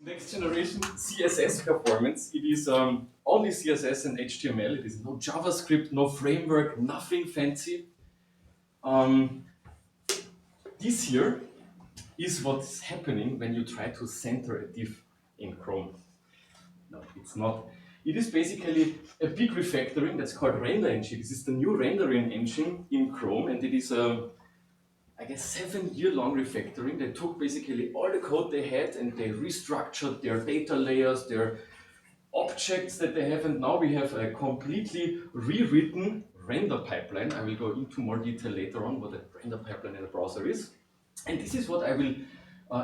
Next generation CSS performance. It is only CSS and HTML. It is no JavaScript, no framework, nothing fancy. This here is what's happening when you try to center a div in Chrome. No, it's not. It is basically a big refactoring that's called RenderingNG. This is the new rendering engine in Chrome, and it is a, I guess, 7-year-long refactoring. They took basically all the code they had and they restructured their data layers, their objects that they have, and now we have a completely rewritten render pipeline. I will go into more detail later on what a render pipeline in a browser is. And this is what I will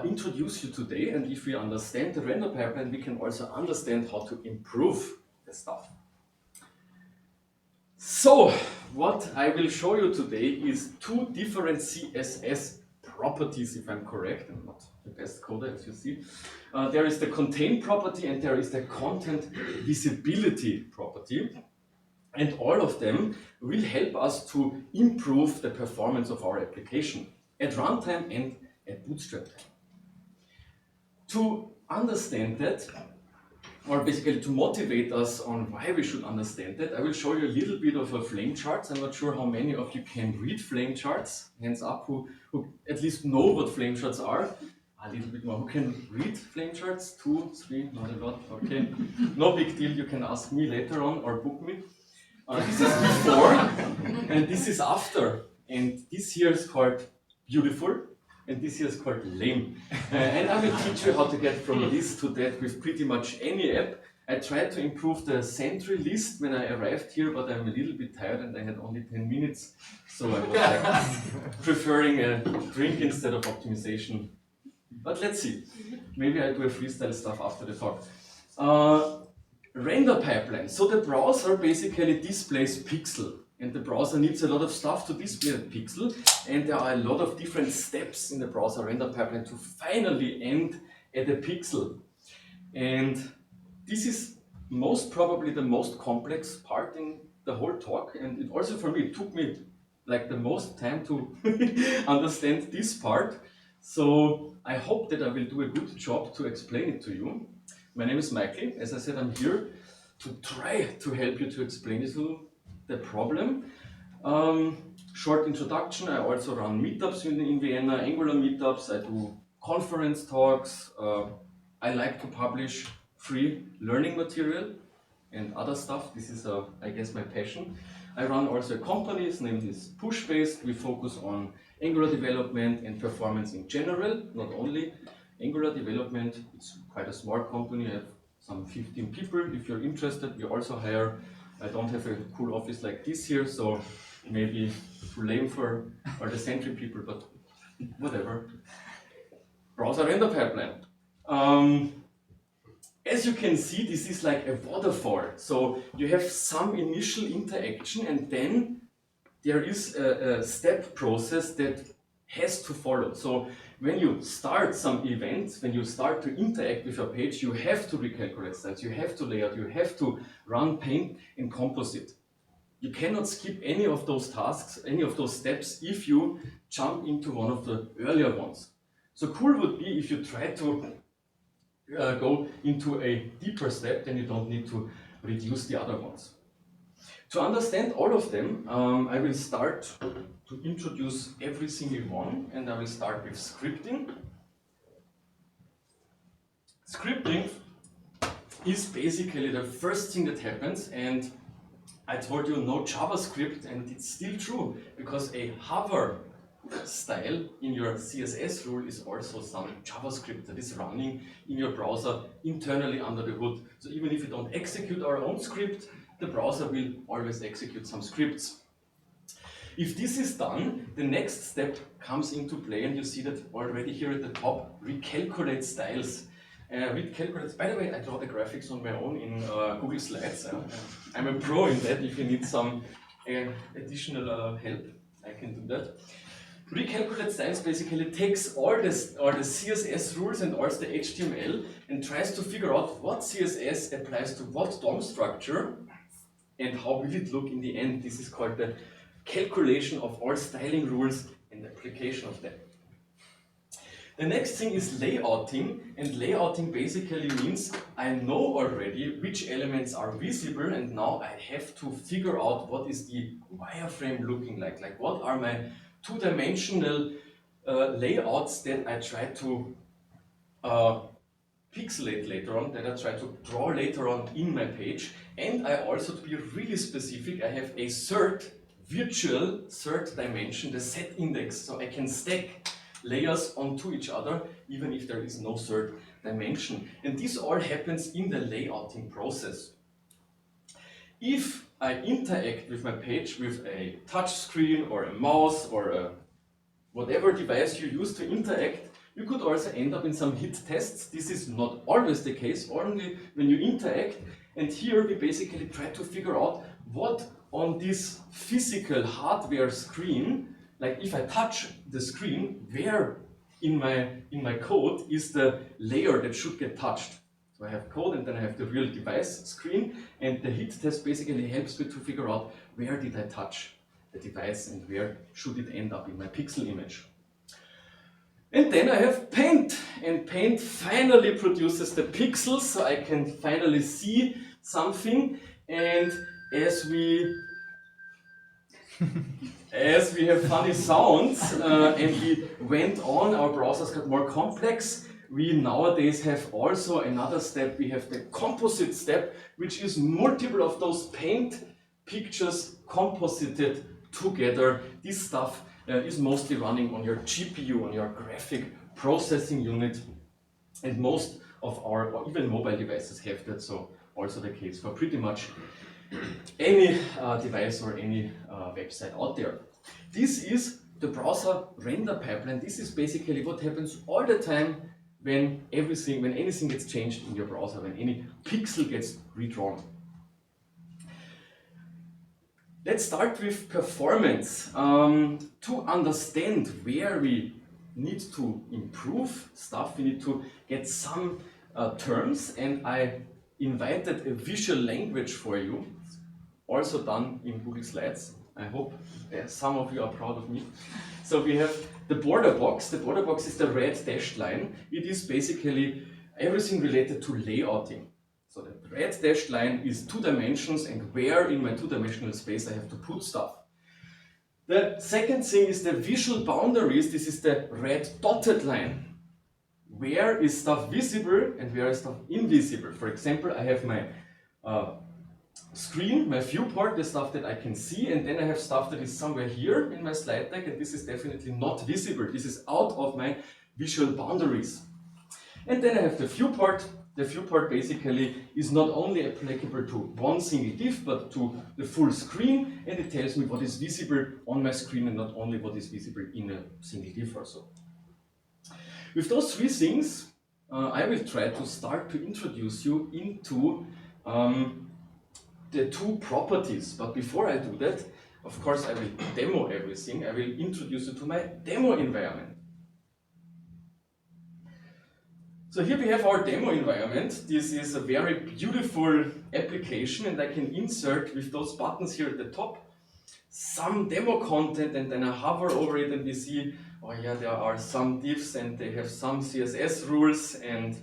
introduce you today, and if we understand the render pipeline, we can also understand how to improve the stuff. So, what I will show you today is two different CSS properties, if I'm correct. I'm not the best coder, as you see. There is the contain property and there is the content visibility property. And all of them will help us to improve the performance of our application at runtime and at bootstrap time. To understand that, or basically to motivate us on why we should understand that, I will show you a little bit of a flame charts. I'm not sure how many of you can read flame charts. Hands up who at least know what flame charts are. A little bit more. Who can read flame charts? 2, 3, not a lot. Okay. No big deal. You can ask me later on or book me. This is before and this is after. And this here is called beautiful. And this here is called lame. And I will teach you how to get from this to that with pretty much any app. I tried to improve the sentry list when I arrived here, but I'm a little bit tired and I had only 10 minutes. So I was like preferring a drink instead of optimization. But let's see. Maybe I do a freestyle stuff after the talk. Render pipeline. So the browser basically displays pixel. And the browser needs a lot of stuff to display that pixel, and there are a lot of different steps in the browser render pipeline to finally end at a pixel. And this is most probably the most complex part in the whole talk, and it also for me, it took me like the most time to understand this part. So I hope that I will do a good job to explain it to you. My name is Michael. As I said, I'm here to try to help you to explain it to the problem. Short introduction, I also run meetups in Vienna, Angular meetups, I do conference talks, I like to publish free learning material and other stuff. This is, I guess, my passion. I run also a company, its name is Push-Based. We focus on Angular development and performance in general, not only Angular development. It's quite a small company, I have some 15 people. If you're interested, we also hire. I don't have a cool office like this here, so maybe too lame for all the Sentry people, but whatever. Browser render pipeline. As you can see, this is like a waterfall. So you have some initial interaction and then there is a step process that has to follow. So when you start some events, when you start to interact with your page, you have to recalculate styles, you have to layout, you have to run paint and composite. You cannot skip any of those tasks, any of those steps if you jump into one of the earlier ones. So cool would be if you try to go into a deeper step, then you don't need to reduce the other ones. To understand all of them, I will start to introduce every single one, and I will start with scripting. Scripting is basically the first thing that happens, and I told you no JavaScript, and it's still true, because a hover style in your CSS rule is also some JavaScript that is running in your browser internally under the hood. So even if you don't execute our own script, the browser will always execute some scripts. If this is done, the next step comes into play, and you see that already here at the top, Recalculate Styles. Recalculate, by the way, I draw the graphics on my own in Google Slides. I'm a pro in that. If you need some additional help, I can do that. Recalculate Styles basically takes all the CSS rules and all the HTML and tries to figure out what CSS applies to what DOM structure and how will it look in the end. This is called the calculation of all styling rules and application of them. The next thing is layouting, and layouting basically means I know already which elements are visible, and now I have to figure out what is the wireframe looking like what are my two-dimensional layouts that I try to pixelate later on, that I try to draw later on in my page. And I also, to be really specific, I have a virtual third dimension, the set index, so I can stack layers onto each other even if there is no third dimension. And this all happens in the layouting process. If I interact with my page with a touch screen or a mouse or a whatever device you use to interact, you could also end up in some hit tests. This is not always the case, only when you interact. And here we basically try to figure out what on this physical hardware screen, like if I touch the screen, where in my code is the layer that should get touched. So I have code and then I have the real device screen, and the hit test basically helps me to figure out where did I touch the device and where should it end up in my pixel image. And then I have Paint, and Paint finally produces the pixels, so I can finally see something. And as we have funny sounds and we went on, our browsers got more complex. We nowadays have also another step. We have the composite step, which is multiple of those Paint pictures composited together. This stuff is mostly running on your GPU, on your graphic processing unit, and most of our, or even mobile devices have that, so also the case for pretty much any device or any website out there. This is the browser render pipeline. This is basically what happens all the time when anything gets changed in your browser, when any pixel gets redrawn. Let's start with performance. To understand where we need to improve stuff, we need to get some terms, and I invited a visual language for you, also done in Google Slides. I hope some of you are proud of me. So we have the border box. The border box is the red dashed line. It is basically everything related to layouting. So the red dashed line is 2 dimensions and where in my 2-dimensional space I have to put stuff. The second thing is the visual boundaries. This is the red dotted line. Where is stuff visible and where is stuff invisible? For example, I have my screen, my viewport, the stuff that I can see, and then I have stuff that is somewhere here in my slide deck, and this is definitely not visible. This is out of my visual boundaries. And then I have the viewport. The viewport basically is not only applicable to one single div, but to the full screen, and it tells me what is visible on my screen and not only what is visible in a single div or so. With those 3 things, I will try to start to introduce you into the 2 properties. But before I do that, of course, I will demo everything. I will introduce you to my demo environment. So here we have our demo environment. This is a very beautiful application, and I can insert with those buttons here at the top some demo content, and then I hover over it and we see, oh yeah, there are some divs and they have some CSS rules, and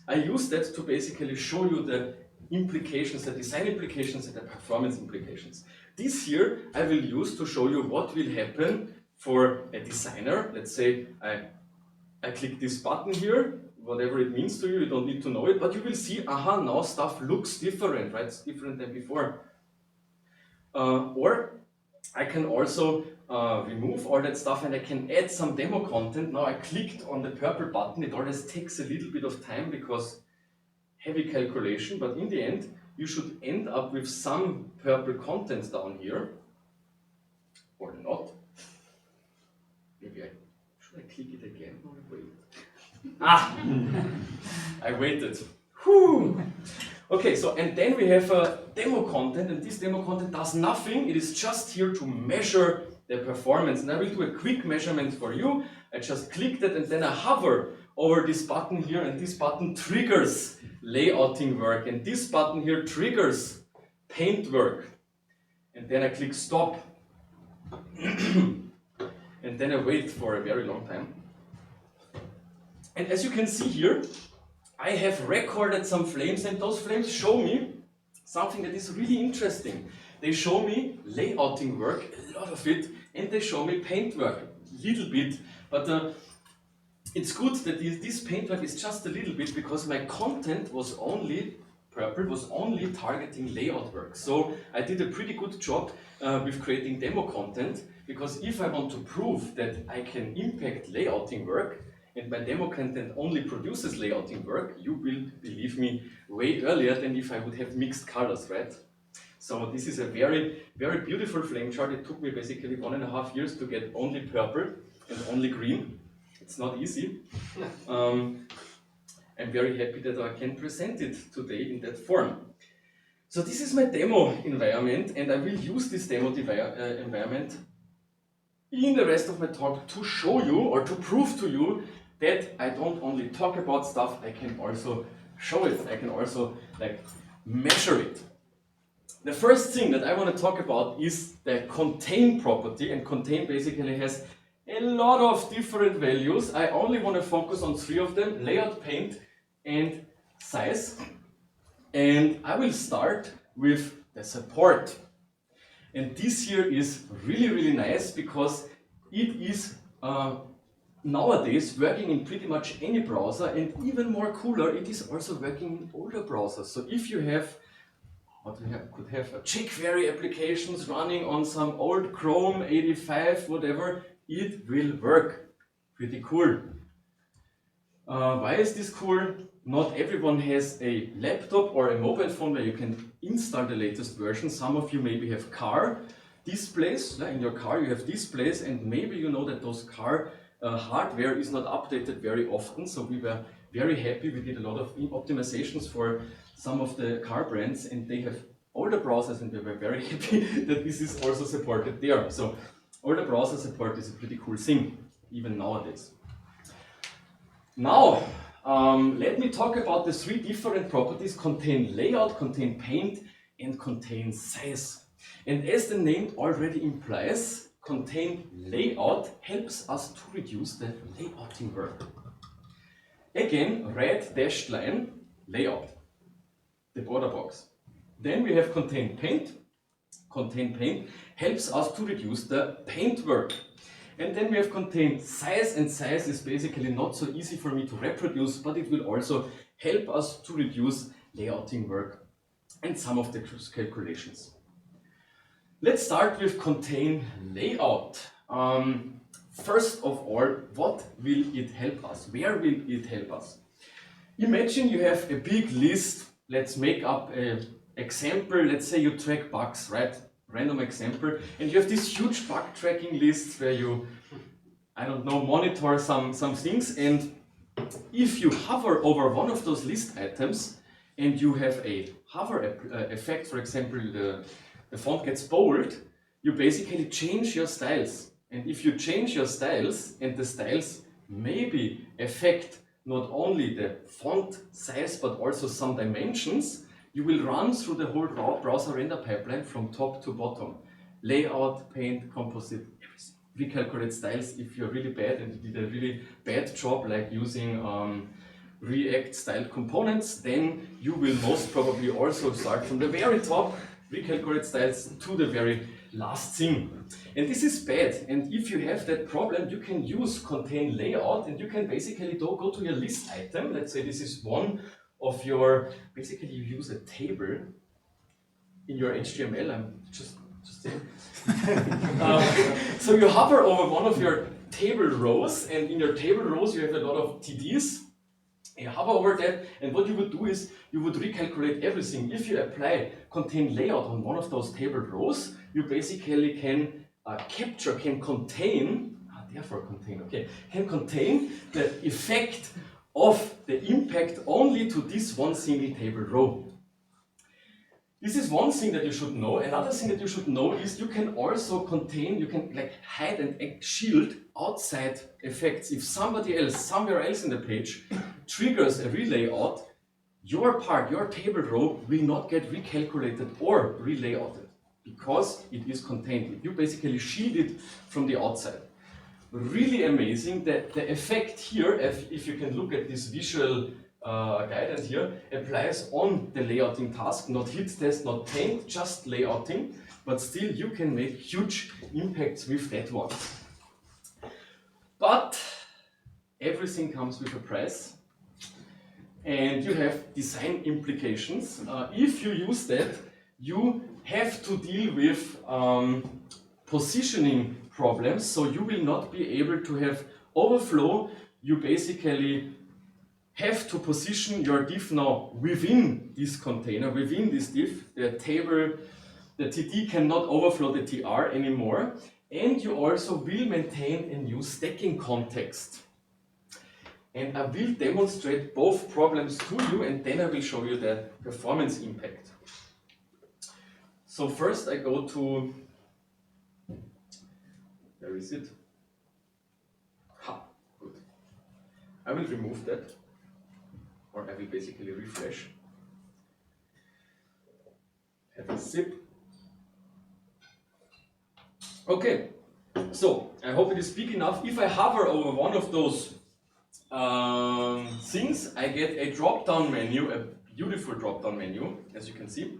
I use that to basically show you the implications, the design implications and the performance implications. This here I will use to show you what will happen for a designer. Let's say I click this button here, whatever it means to you, you don't need to know it, but you will see, aha, now stuff looks different, right? It's different than before. Or I can also remove all that stuff and I can add some demo content. Now I clicked on the purple button. It always takes a little bit of time because heavy calculation, but in the end you should end up with some purple content down here, or not. Maybe should I click it again or wait? I waited. Whew. Okay, so and then we have demo content, and this demo content does nothing. It is just here to measure the performance. And I will do a quick measurement for you. I just click that and then I hover over this button here, and this button triggers layouting work, and this button here triggers paint work. And then I click stop. And then I wait for a very long time. And as you can see here, I have recorded some flames, and those flames show me something that is really interesting. They show me layouting work, a lot of it, and they show me paint work, a little bit. But it's good that this paint work is just a little bit, because my content was only targeting layout work. So I did a pretty good job with creating demo content, because if I want to prove that I can impact layouting work, and my demo content only produces layouting work, you will believe me way earlier than if I would have mixed colors, right? So this is a very, very beautiful flame chart. It took me basically 1.5 years to get only purple and only green. It's not easy. I'm very happy that I can present it today in that form. So this is my demo environment, and I will use this demo environment in the rest of my talk to show you, or to prove to you, that I don't only talk about stuff, I can also show it. I can also measure it. The first thing that I want to talk about is the contain property, and contain basically has a lot of different values. I only want to focus on 3 of them: layout, paint, and size. And I will start with the support. And this here is really, really nice, because it is nowadays working in pretty much any browser, and even more cooler, it is also working in older browsers. So if you have, could have jQuery applications running on some old Chrome 85, whatever, it will work. Pretty cool. Why is this cool? Not everyone has a laptop or a mobile phone where you can install the latest version. Some of you maybe have car displays. In your car you have displays, and maybe you know that those car hardware is not updated very often. So we were very happy. We did a lot of optimizations for some of the car brands, and they have older browsers, and we were very happy that this is also supported there. So older browser support is a pretty cool thing, even nowadays. Now, let me talk about the 3 different properties: contain layout, contain paint, and contain size. And as the name already implies, contain layout helps us to reduce the layouting work. Again, red dashed line, layout, the border box. Then we have contain paint. Contain paint helps us to reduce the paint work. And then we have contain size, and size is basically not so easy for me to reproduce, but it will also help us to reduce layouting work and some of the calculations. Let's start with contain layout. First of all, what will it help us? Where will it help us? Imagine you have a big list. Let's make up an example. Let's say you track bugs, right? Random example. And you have this huge bug tracking list where you, I don't know, monitor some things. And if you hover over one of those list items and you have a hover effect, for example, the font gets bold, you basically change your styles. And if you change your styles, and the styles maybe affect not only the font size but also some dimensions, you will run through the whole browser render pipeline from top to bottom. Layout, paint, composite, everything. Recalculate styles if you're really bad and you did a really bad job, like using React styled components, then you will most probably also start from the very top, recalculate styles, to the very last thing. And this is bad. And if you have that problem, you can use contain layout, and you can basically go to your list item. Let's say this is one of your, basically you use a table in your HTML. I'm just saying. So you hover over one of your table rows, and in your table rows you have a lot of TDs. You hover over that, and what you would do is you would recalculate everything. If you apply contain layout on one of those table rows, you basically can contain the effect of the impact only to this one single table row. This is one thing that you should know. Another thing that you should know is you can also contain, you can hide and shield outside effects. If somebody else, somewhere else in the page, triggers a relayout, your part, your table row will not get recalculated or relayouted because it is contained. You basically shield it from the outside. really amazing that the effect here, if you can look at this visual guidance here, applies on the layouting task, not hit test, not paint, just layouting, but still you can make huge impacts with that one. But everything comes with a price, and you have design implications. If you use that, you have to deal with positioning problems, so you will not be able to have overflow. You basically have to position your div now within this container, within this div. The table, the TD cannot overflow the TR anymore, and you also will maintain a new stacking context. And I will demonstrate both problems to you, and then I will show you the performance impact. So first I go to, where is it? Ha, good. I will remove that, or I will basically refresh. Have a sip. Okay, so I hope it is big enough. If I hover over one of those things, I get a drop-down menu, a beautiful drop-down menu, as you can see.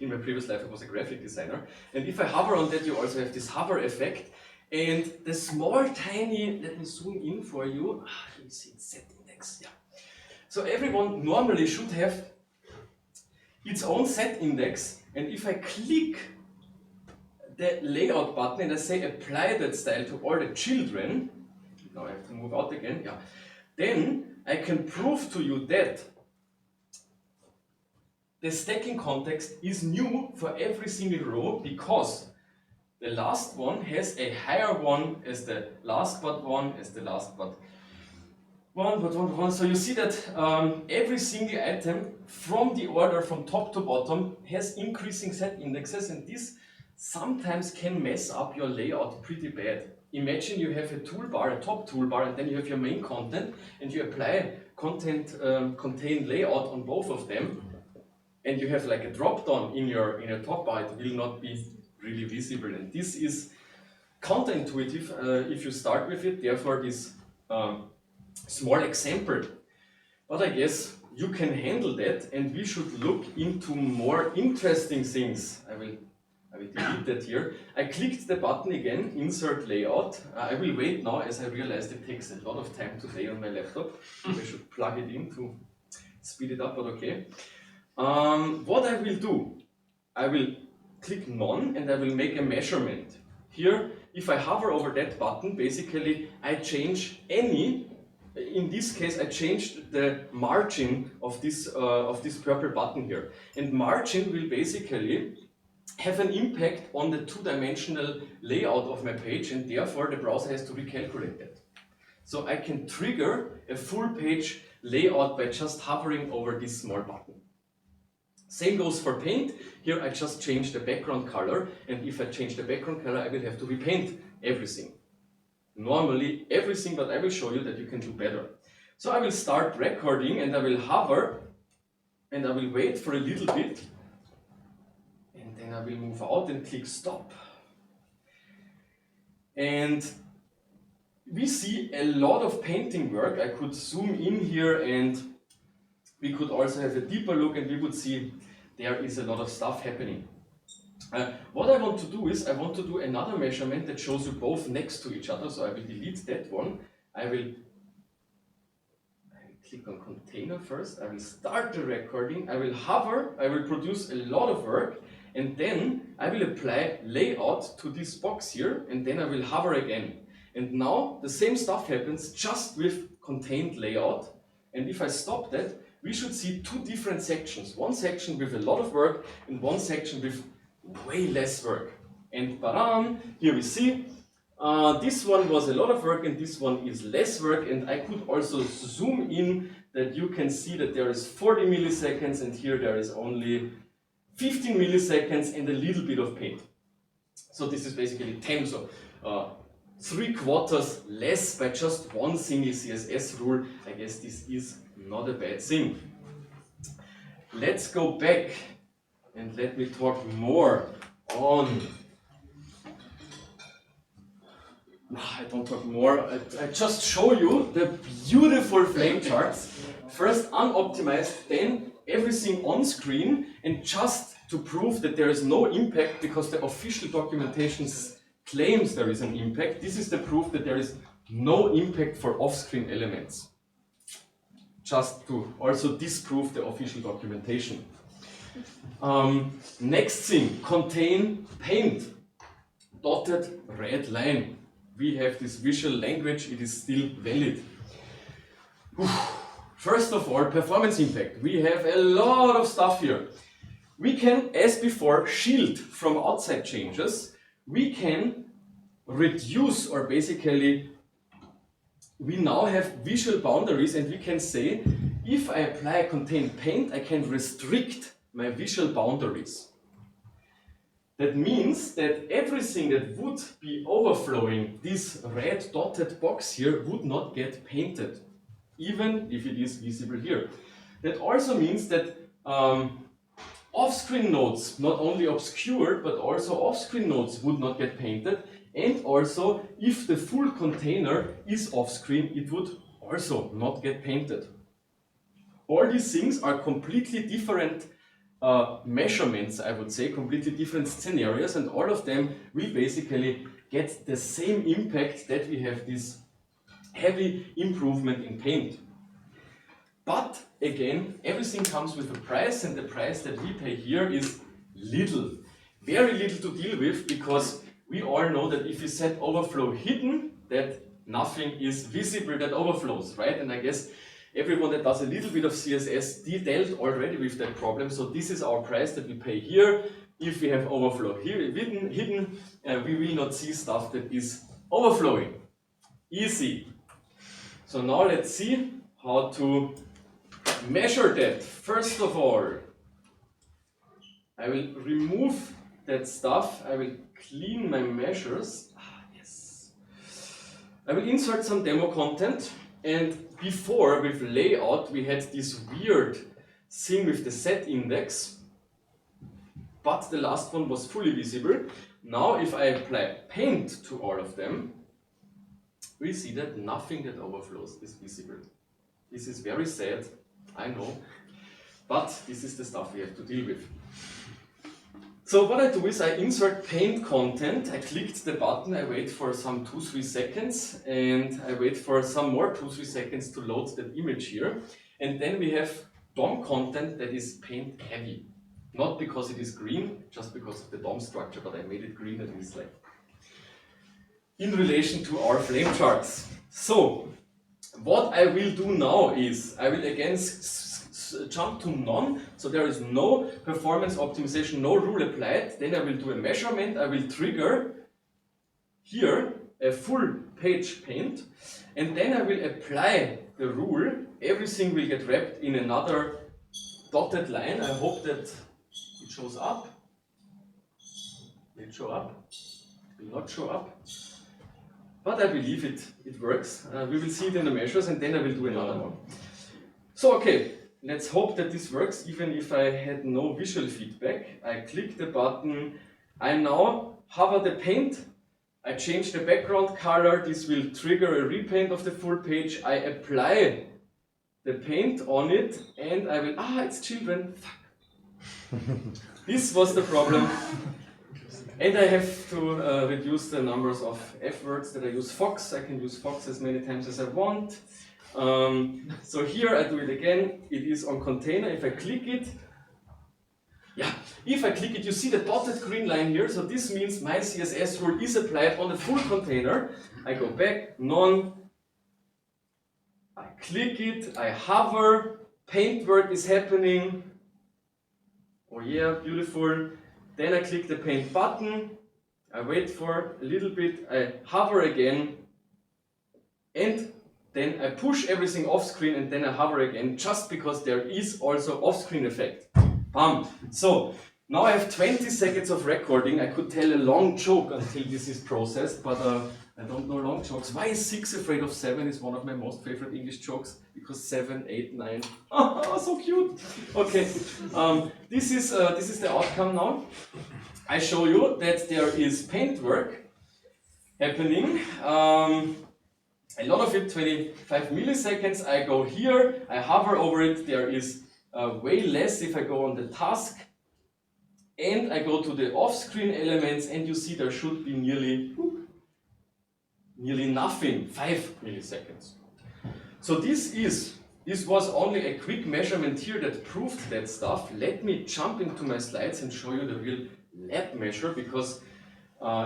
In my previous life I was a graphic designer, and if I hover on that, you also have this hover effect, and the small tiny, let me zoom in for you, you see it's set index, yeah. So everyone normally should have its own set index, and if I click the layout button and I say apply that style to all the children, now I have to move out again, yeah, then I can prove to you that the stacking context is new for every single row, because the last one has a higher one as the last but one, as the last but one. So you see that every single item from the order from top to bottom has increasing set indexes, and this sometimes can mess up your layout pretty bad. Imagine you have a toolbar, a top toolbar, and then you have your main content, and you apply content contain layout on both of them, and you have like a drop down in your top bar. It will not be really visible, and this is counterintuitive if you start with it. Therefore, this small example. But I guess you can handle that, and we should look into more interesting things. I will delete that here. I clicked the button again, insert layout. I will wait now, as I realized it takes a lot of time today on my laptop. I should plug it in to speed it up, but okay. What I will do, I will click none and I will make a measurement. Here, if I hover over that button, basically I change any, in this case I changed the margin of this purple button here. And margin will basically have an impact on the two-dimensional layout of my page, and therefore the browser has to recalculate that. So I can trigger a full page layout by just hovering over this small button. Same goes for paint. Here I just change the background color, and if I change the background color I will have to repaint everything. Normally everything, but I will show you that you can do better. So I will start recording and I will hover and I will wait for a little bit, and then I will move out and click stop. And we see a lot of painting work. I could zoom in here and we could also have a deeper look, and we would see there is a lot of stuff happening. What I want to do is, I want to do another measurement that shows you both next to each other, so I will delete that one. I will click on container first, I will start the recording, I will hover, I will produce a lot of work, and then I will apply layout to this box here, and then I will hover again. And now the same stuff happens, just with contained layout. And if I stop that, we should see two different sections. One section with a lot of work and one section with way less work. And badam, here we see this one was a lot of work and this one is less work. And I could also zoom in that you can see that there is 40 milliseconds and here there is only 15 milliseconds and a little bit of paint. So this is basically 10. So 3/4 less by just one single CSS rule. I guess this is not a bad thing. Let's go back and let me talk more on. I don't talk more, I just show you the beautiful flame charts. First unoptimized, then everything on screen, and just to prove that there is no impact because the official documentation claims there is an impact. This is the proof that there is no impact for off-screen elements. Just to also disprove the official documentation. Next thing, contain paint. Dotted red line. We have this visual language, it is still valid. First of all, performance impact. We have a lot of stuff here. We can, as before, shield from outside changes. We can reduce, or basically, we now have visual boundaries, and we can say, if I apply contain paint, I can restrict my visual boundaries. That means that everything that would be overflowing this red dotted box here would not get painted, even if it is visible here. That also means that off-screen nodes, not only obscured, but also off-screen nodes would not get painted. And also, if the full container is off-screen, it would also not get painted. All these things are completely different measurements, I would say, completely different scenarios, and all of them will basically get the same impact that we have this heavy improvement in paint. But again, everything comes with a price, and the price that we pay here is little, very little to deal with, because we all know that if you set overflow hidden, that nothing is visible that overflows, right? And I guess everyone that does a little bit of CSS dealt already with that problem. So this is our price that we pay here. If we have overflow here hidden, we will not see stuff that is overflowing. Easy. So now let's see how to measure that. First of all, I will remove that stuff. I will clean my measures. Yes. I will insert some demo content. And before, with layout, we had this weird thing with the set index, but the last one was fully visible. Now, if I apply paint to all of them, we see that nothing that overflows is visible. This is very sad, I know, but this is the stuff we have to deal with. So what I do is I insert paint content, I clicked the button, I wait for some 2-3 seconds, and I wait for some more 2-3 seconds to load that image here. And then we have DOM content that is paint heavy. Not because it is green, just because of the DOM structure, but I made it green and it's like in relation to our flame charts. So what I will do now is I will again jump to none, so there is no performance optimization, no rule applied. Then I will do a measurement, I will trigger here a full page paint, and then I will apply the rule. Everything will get wrapped in another dotted line. I hope that it shows up. Will it show up? It will not show up. But I believe it works. We will see it in the measures, and then I will do another one. So okay. Let's hope that this works, even if I had no visual feedback. I click the button, I now hover the paint, I change the background color, this will trigger a repaint of the full page, I apply the paint on it, and I will, it's children, fuck. This was the problem. And I have to reduce the numbers of F words that I use. Fox, I can use Fox as many times as I want. So here I do it again, it is on container. If I click it, if I click it, you see the dotted green line here, so this means my CSS rule is applied on the full container. I go back, none, I click it, I hover, paint work is happening, oh yeah, beautiful. Then I click the paint button, I wait for a little bit, I hover again, and then I push everything off screen, and then I hover again, just because there is also off screen effect. Bam! So now I have 20 seconds of recording. I could tell a long joke until this is processed, but I don't know long jokes. Why is 6 afraid of 7 is one of my most favorite English jokes, because 7, 8, 9, so cute. Okay, this is the outcome now. I show you that there is paint work. happening. A lot of it, 25 milliseconds. I go here, I hover over it, there is way less if I go on the task. And I go to the off-screen elements and you see there should be nearly nothing, 5 milliseconds. So this was only a quick measurement here that proved that stuff. Let me jump into my slides and show you the real lab measure, because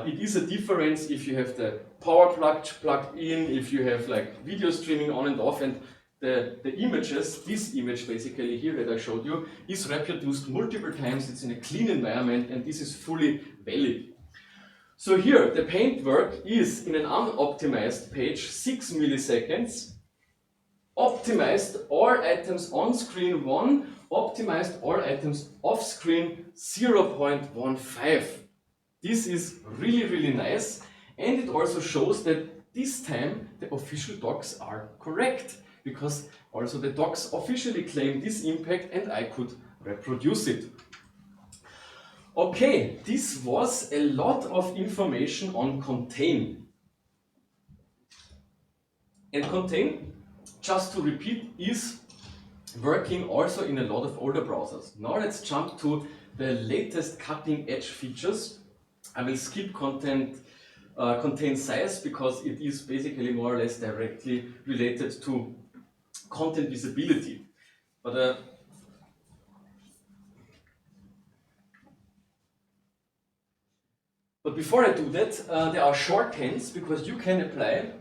it is a difference if you have the power plug plugged in, if you have like video streaming on and off, and the images, this image basically here that I showed you, is reproduced multiple times, it's in a clean environment, and this is fully valid. So here, the paint work is in an unoptimized page, 6 milliseconds, optimized all items on screen 1, optimized all items off screen 0.15. This is really nice, and it also shows that this time the official docs are correct, because also the docs officially claim this impact and I could reproduce it. Okay, this was a lot of information on contain. And contain, just to repeat, is working also in a lot of older browsers. Now let's jump to the latest cutting edge features. I will skip contain size because it is basically more or less directly related to content visibility. But before I do that, there are shorthands, because you can apply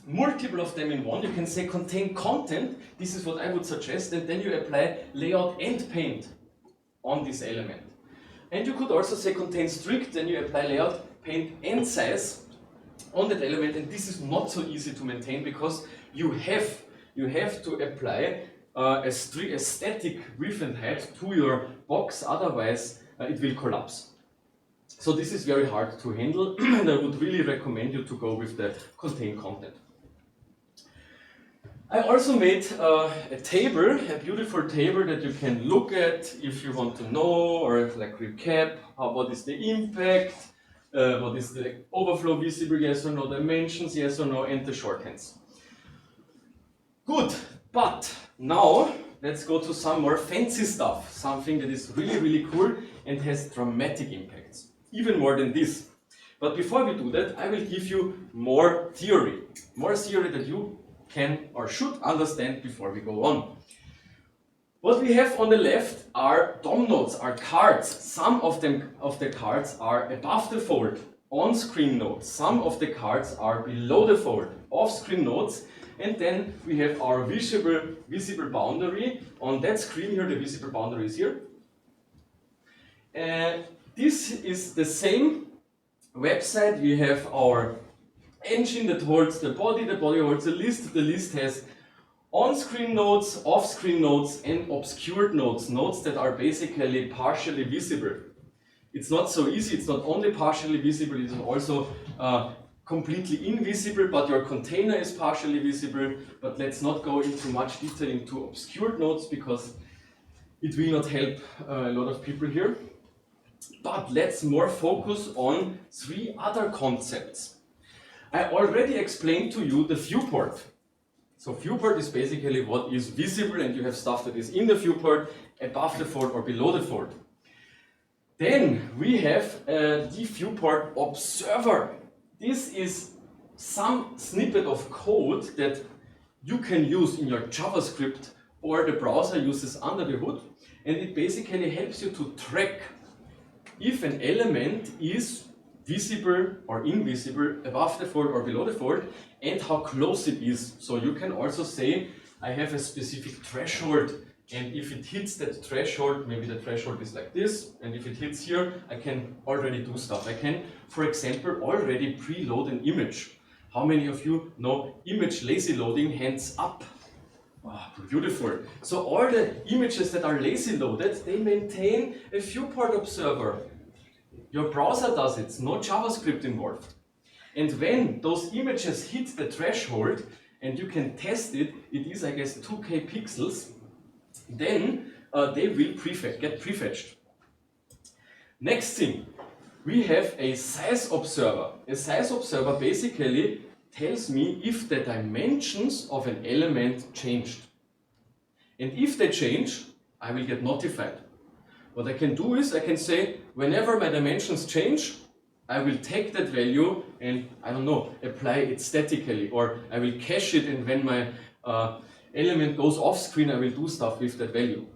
multiple of them in one. You can say contain content, this is what I would suggest, and then you apply layout and paint on this element. And you could also say contain strict, then you apply layout, paint and size on that element, and this is not so easy to maintain because you have to apply a static width and height to your box, otherwise it will collapse. So this is very hard to handle, and I would really recommend you to go with the contain content. I also made a table, a beautiful table that you can look at if you want to know, or like recap, what is the impact, what is the overflow visible, yes or no, dimensions, yes or no, and the shorthands. Good, but now let's go to some more fancy stuff, something that is really cool and has dramatic impacts, even more than this. But before we do that, I will give you more theory that you can or should understand before we go on. What we have on the left are DOM nodes, are cards. Some of the cards are above the fold, on-screen nodes. Some of the cards are below the fold, off-screen nodes. And then we have our visible boundary. On that screen here, the visible boundary is here. This is the same website. We have our engine that holds the body holds the list has on-screen nodes, off-screen nodes, and obscured nodes, nodes that are basically partially visible. It's not so easy, it's not only partially visible, it's also completely invisible, but your container is partially visible. But let's not go into much detail into obscured nodes because it will not help a lot of people here. But let's more focus on 3 other concepts. I already explained to you the viewport. So viewport is basically what is visible, and you have stuff that is in the viewport, above the fold or below the fold. Then we have the viewport observer. This is some snippet of code that you can use in your JavaScript or the browser uses under the hood, and it basically helps you to track if an element is visible or invisible above the fold or below the fold, and how close it is. So you can also say, I have a specific threshold, and if it hits that threshold, maybe the threshold is like this, and if it hits here, I can already do stuff. I can, for example, already preload an image. How many of you know image lazy loading? Hands up. Wow, beautiful. So all the images that are lazy loaded, they maintain a viewport observer. Your browser does it, no JavaScript involved. And when those images hit the threshold, and you can test it, it is I guess 2K pixels, then they will get prefetched. Next thing, we have a size observer. A size observer basically tells me if the dimensions of an element changed. And if they change, I will get notified. What I can do is I can say, whenever my dimensions change, I will take that value and, I don't know, apply it statically, or I will cache it, and when my element goes off screen, I will do stuff with that value.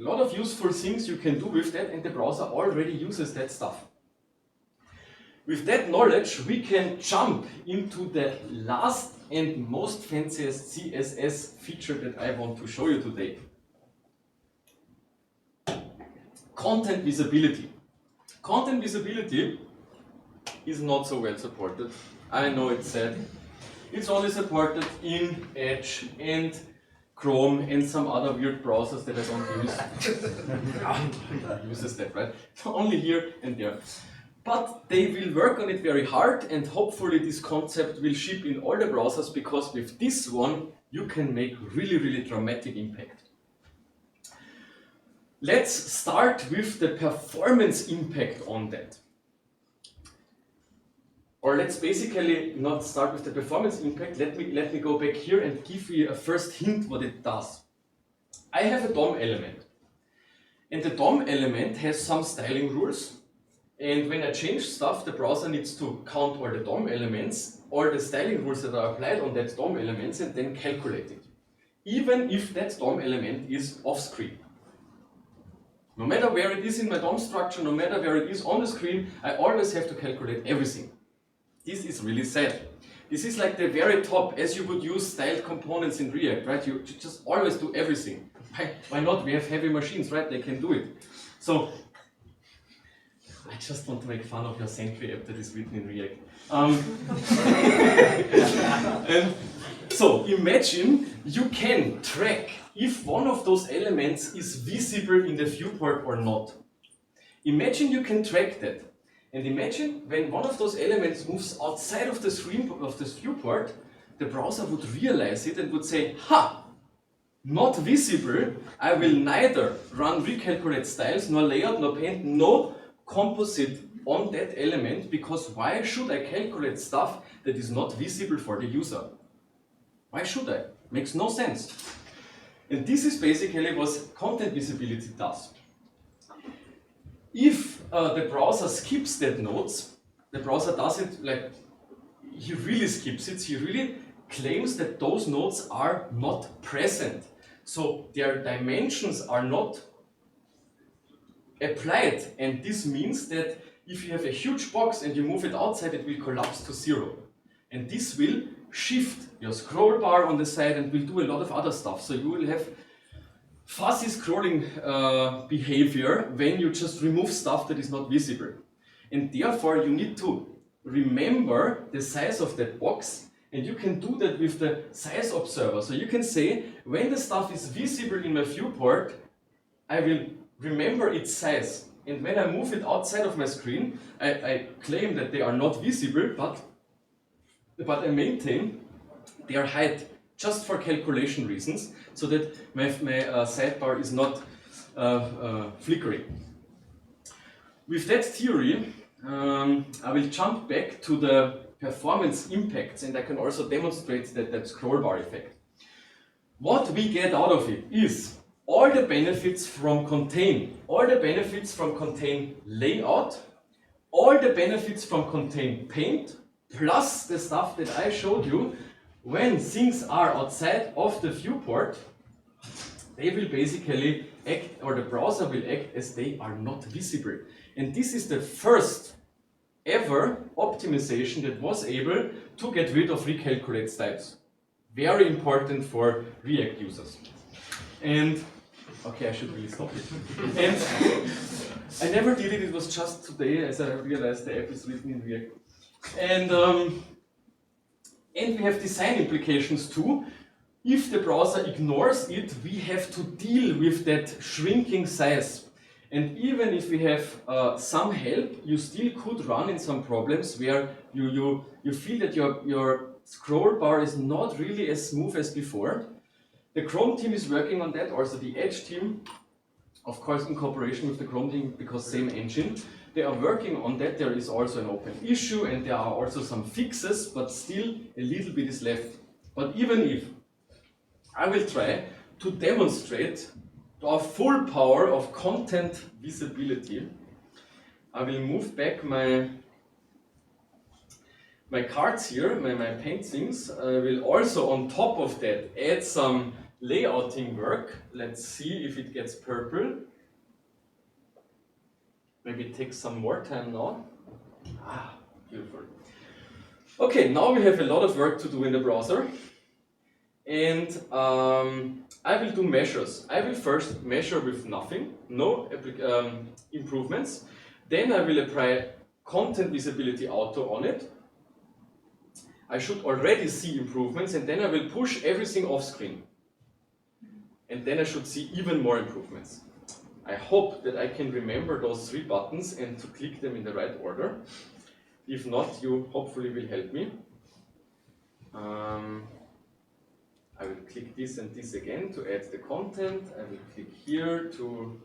A lot of useful things you can do with that, and the browser already uses that stuff. With that knowledge, we can jump into the last and most fanciest CSS feature that I want to show you today. Content visibility. Content visibility is not so well supported. I know it's sad. It's only supported in Edge and Chrome and some other weird browsers that I don't use. Uses that, right? Only here and there. But they will work on it very hard, and hopefully this concept will ship in all the browsers, because with this one you can make really dramatic impact. Let's start with the performance impact on that. Or let's basically not start with the performance impact. Let me go back here and give you a first hint what it does. I have a DOM element, and the DOM element has some styling rules. And when I change stuff, the browser needs to count all the DOM elements, all the styling rules that are applied on that DOM elements, and then calculate it. Even if that DOM element is off screen. No matter where it is in my DOM structure, no matter where it is on the screen, I always have to calculate everything. This is really sad. This is like the very top, as you would use styled components in React, right? You just always do everything. Why not? We have heavy machines, right? They can do it. So, I just want to make fun of your Sentry app that is written in React. And so imagine you can track if one of those elements is visible in the viewport or not. Imagine you can track that. And imagine when one of those elements moves outside of the screen of this viewport, the browser would realize it and would say, ha! Not visible, I will neither run Recalculate Styles, nor layout, nor paint, no composite on that element, because why should I calculate stuff that is not visible for the user? Why should I? Makes no sense. And this is basically what content visibility does. If the browser skips that nodes, the browser does it like, he really skips it, he really claims that those nodes are not present. So their dimensions are not applied, and this means that if you have a huge box and you move it outside, it will collapse to 0. And this will shift your scroll bar on the side and will do a lot of other stuff. So you will have fuzzy scrolling behavior when you just remove stuff that is not visible. And therefore you need to remember the size of that box, and you can do that with the size observer. So you can say, when the stuff is visible in my viewport, I will remember its size, and when I move it outside of my screen, I claim that they are not visible, but I maintain their height just for calculation reasons, so that my sidebar is not flickering. With that theory, I will jump back to the performance impacts, and I can also demonstrate that scroll bar effect. What we get out of it is all the benefits from contain, all the benefits from contain layout, all the benefits from contain paint, plus the stuff that I showed you. When things are outside of the viewport, they will basically act, or the browser will act as they are not visible. And this is the first ever optimization that was able to get rid of recalculate styles. Very important for React users. And okay, I should really stop it. And I never did it, it was just today as I realized the app is written in React. And we have design implications too. If the browser ignores it, we have to deal with that shrinking size. And even if we have some help, you still could run in some problems where you feel that your scroll bar is not really as smooth as before. The Chrome team is working on that, also the Edge team, of course in cooperation with the Chrome team because same engine. they are working on that. There is also an open issue and there are also some fixes, but still a little bit is left. But even if, I will try to demonstrate our full power of content visibility. I will move back my cards here, my paintings. I will also on top of that add some layouting work. Let's see if it gets purple. Maybe it takes some more time now. Ah, beautiful. Okay, now we have a lot of work to do in the browser. And I will do measures. I will first measure with nothing, no improvements. Then I will apply content visibility auto on it. I should already see improvements, and then I will push everything off screen. And then I should see even more improvements. I hope that I can remember those 3 buttons and to click them in the right order. If not, you hopefully will help me. I will click this and this again to add the content. I will click here to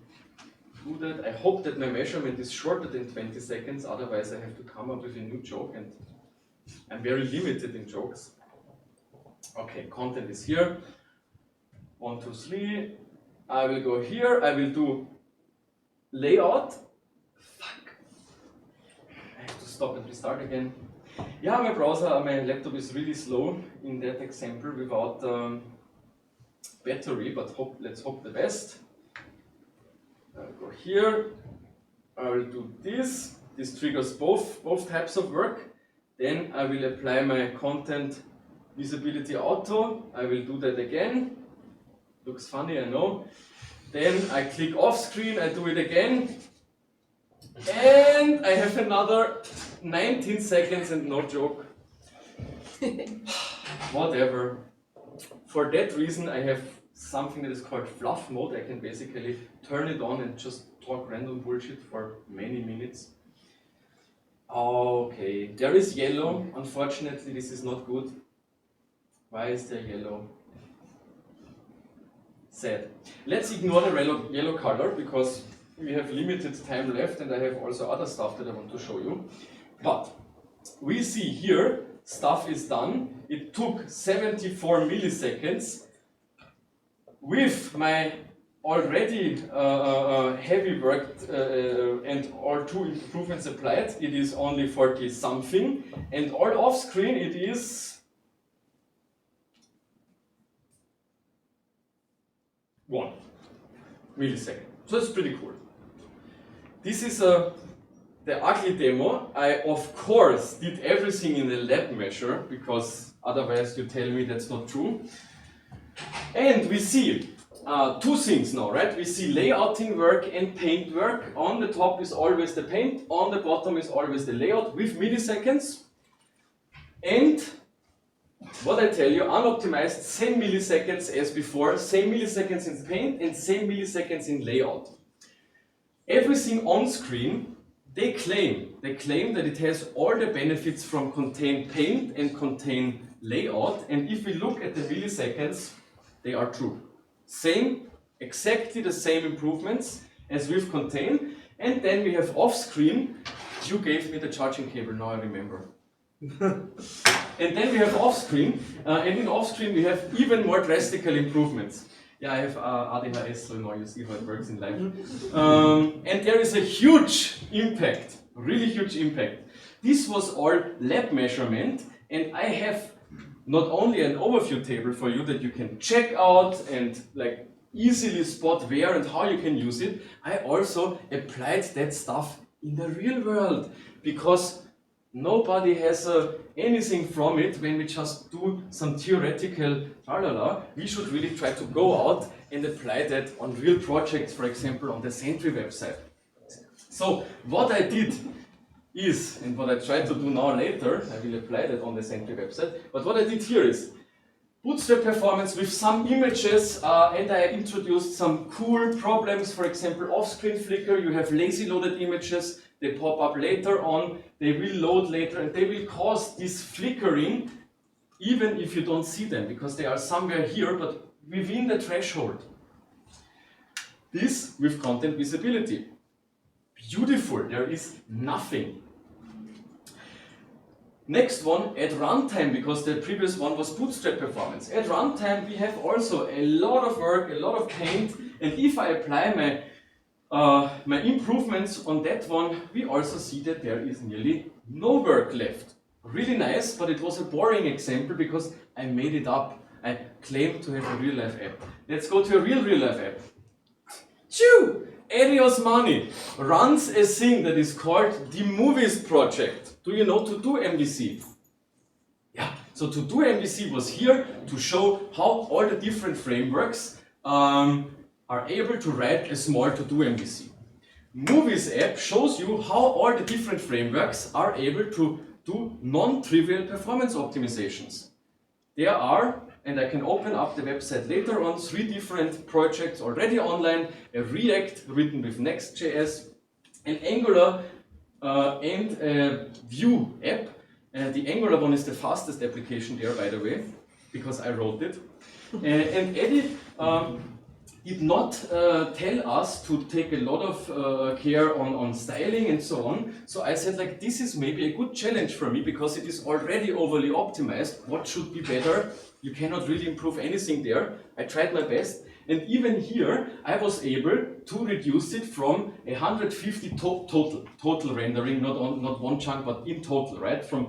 do that. I hope that my measurement is shorter than 20 seconds, otherwise I have to come up with a new joke, and I'm very limited in jokes. Okay, content is here. 1, 2, 3. I will go here. I will do layout. Fuck. I have to stop and restart again. Yeah, my browser, my laptop is really slow in that example without battery, but let's hope the best. I'll go here. I will do this. This triggers both types of work. Then I will apply my content visibility auto. I will do that again. Looks funny, I know. Then I click off screen, I do it again. And I have another 19 seconds and no joke. Whatever. For that reason I have something that is called fluff mode. I can basically turn it on and just talk random bullshit for many minutes. Okay, there is yellow. Unfortunately, this is not good. Why is there yellow? Sad. Let's ignore the yellow color because we have limited time left and I have also other stuff that I want to show you. But we see here, stuff is done. It took 74 milliseconds. With my already heavy work and all 2 improvements applied, it is only 40 something, and all off screen it is 1 millisecond. So it's pretty cool. This is the ugly demo. I of course did everything in the lab measure because otherwise you tell me that's not true. And we see 2 things now, right? We see layouting work and paint work. On the top is always the paint, on the bottom is always the layout with milliseconds. And what I tell you, unoptimized, same milliseconds as before, same milliseconds in paint and same milliseconds in layout. Everything on screen, they claim that it has all the benefits from contain paint and contain layout. And if we look at the milliseconds, they are true. Same, exactly the same improvements as with contain. And then we have off screen. You gave me the charging cable, now I remember. And then we have off screen, and in off screen we have even more drastical improvements. Yeah, I have ADHS, so now you see how it works in life. And there is a huge impact, really huge impact. This was all lab measurement, and I have not only an overview table for you that you can check out and like easily spot where and how you can use it. I also applied that stuff in the real world because nobody has anything from it when we just do some theoretical tralala. We should really try to go out and apply that on real projects, for example, on the Sentry website. So what I did is, and what I try to do now later, I will apply that on the Sentry website, but what I did here is bootstrap performance with some images, and I introduced some cool problems. For example, off-screen flicker, you have lazy loaded images, they pop up later on, they will load later, and they will cause this flickering even if you don't see them, because they are somewhere here, but within the threshold. This with content visibility. beautiful, there is nothing. Next one, at runtime, because the previous one was bootstrap performance. At runtime we have also a lot of work, a lot of paint, and if I apply my improvements on that one, we also see that there is nearly no work left. Really nice, but it was a boring example because I made it up. I claimed to have a real life app. Let's go to a real life app. Choo! Eddie Osmani runs a thing that is called the Movies Project. Do you know To Do MVC? Yeah, so To Do MVC was here to show how all the different frameworks are able to write a small To Do MVC. Movies app shows you how all the different frameworks are able to do non-trivial performance optimizations. There are, and I can open up the website later on, 3 different projects already online: a React written with Next.js, an Angular and a Vue app. The Angular one is the fastest application there, by the way, because I wrote it. And Eddie did not tell us to take a lot of care on styling and so on. So I said, like, this is maybe a good challenge for me because it is already overly optimized. What should be better? You cannot really improve anything there. I tried my best. And even here, I was able to reduce it from 150 total rendering, not one chunk, but in total, right? From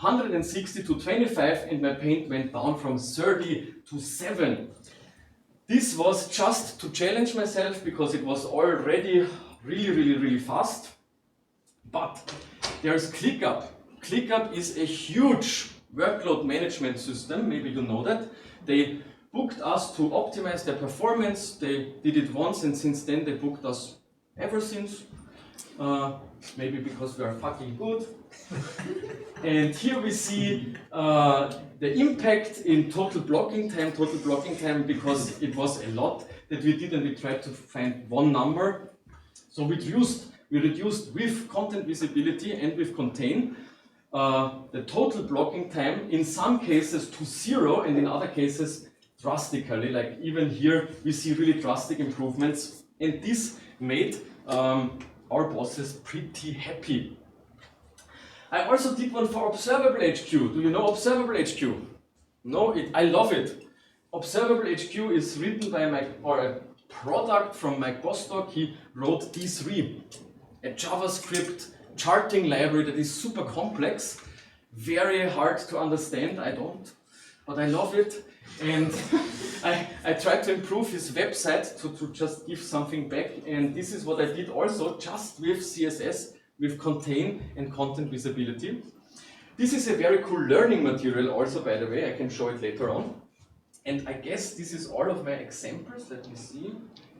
160 to 25, and my paint went down from 30 to 7. This was just to challenge myself because it was already really fast. But there's ClickUp. ClickUp is a huge workload management system, maybe you know that. They booked us to optimize their performance. They did it once, and since then they booked us ever since. Maybe because we are fucking good. And here we see the impact in total blocking time, because it was a lot that we did, and we tried to find one number. So we reduced with content visibility and with contain the total blocking time, in some cases to 0, and in other cases drastically. Like even here we see really drastic improvements, and this made our bosses pretty happy. I also did one for Observable HQ. Do you know Observable HQ? No, I love it. Observable HQ is written by a product from Mike Bostock. He wrote D3, a JavaScript charting library that is super complex, very hard to understand. I don't, but I love it. And I tried to improve his website to just give something back. And this is what I did also, just with CSS, with contain and content visibility. This is a very cool learning material also, by the way. I can show it later on. And I guess this is all of my examples. Let me see.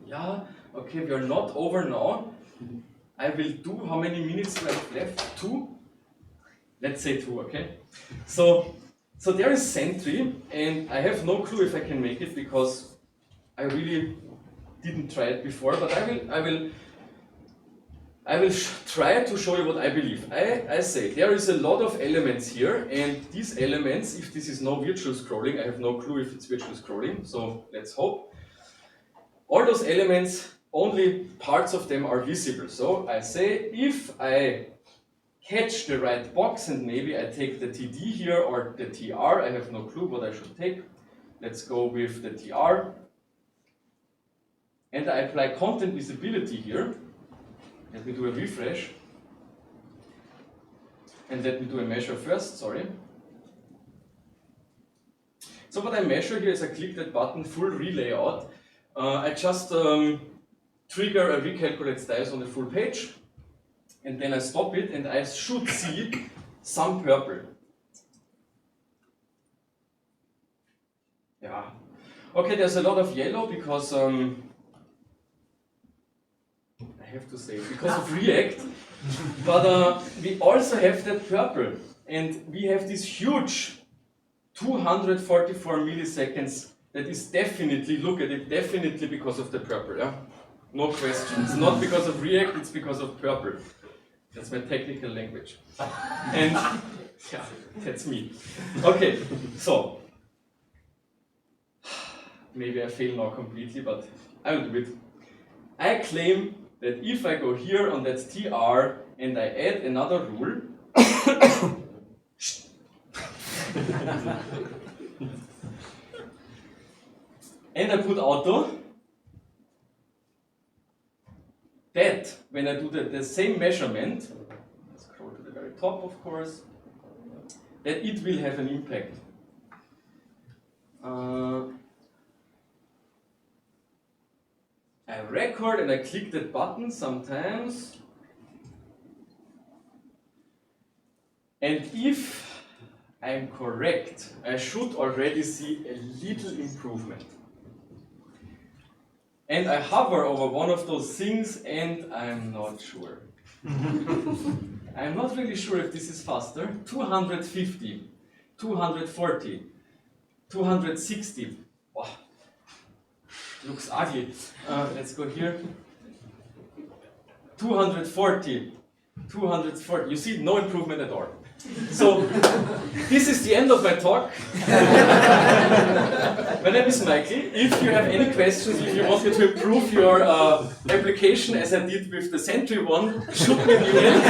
Yeah, okay, we are not over now. I will do, how many minutes do I have left? 2? Let's say 2, okay? So there is Sentry, and I have no clue if I can make it because I really didn't try it before, but I will try to show you what I believe. I say there is a lot of elements here, and these elements, if this is no virtual scrolling, I have no clue if it's virtual scrolling, so let's hope. All those elements, only parts of them are visible. So I say if I catch the right box, and maybe I take the TD here or the TR, I have no clue what I should take. Let's go with the TR. And I apply content visibility here. Let me do a refresh. And let me do a measure first, sorry. So what I measure here is I click that button, full relayout. I just trigger a Recalculate Styles on the full page. And then I stop it, and I should see some purple. Yeah. Okay, there's a lot of yellow because I have to say because of React. But we also have that purple, and we have this huge 244 milliseconds. That is definitely, look at it, definitely because of the purple. Yeah? No question. It's not because of React, it's because of purple. That's my technical language. And yeah, that's me. Okay, so maybe I fail now completely, but I will do it. I claim that if I go here on that TR and I add another rule, and I put auto, that when I do the same measurement, scroll to the very top of course, that it will have an impact. I record and I click that button sometimes, and if I'm correct, I should already see a little improvement. And I hover over one of those things and I'm not sure. I'm not really sure if this is faster. 250, 240, 260. Wow. Looks ugly. Let's go here. 240, 240. You see, no improvement at all. So, this is the end of my talk. My name is Michael. If you have any questions, if you want me to improve your application as I did with the Sentry one, shoot me an email.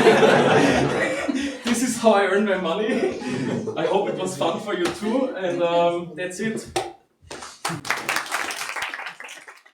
This is how I earn my money. I hope it was fun for you too, and that's it.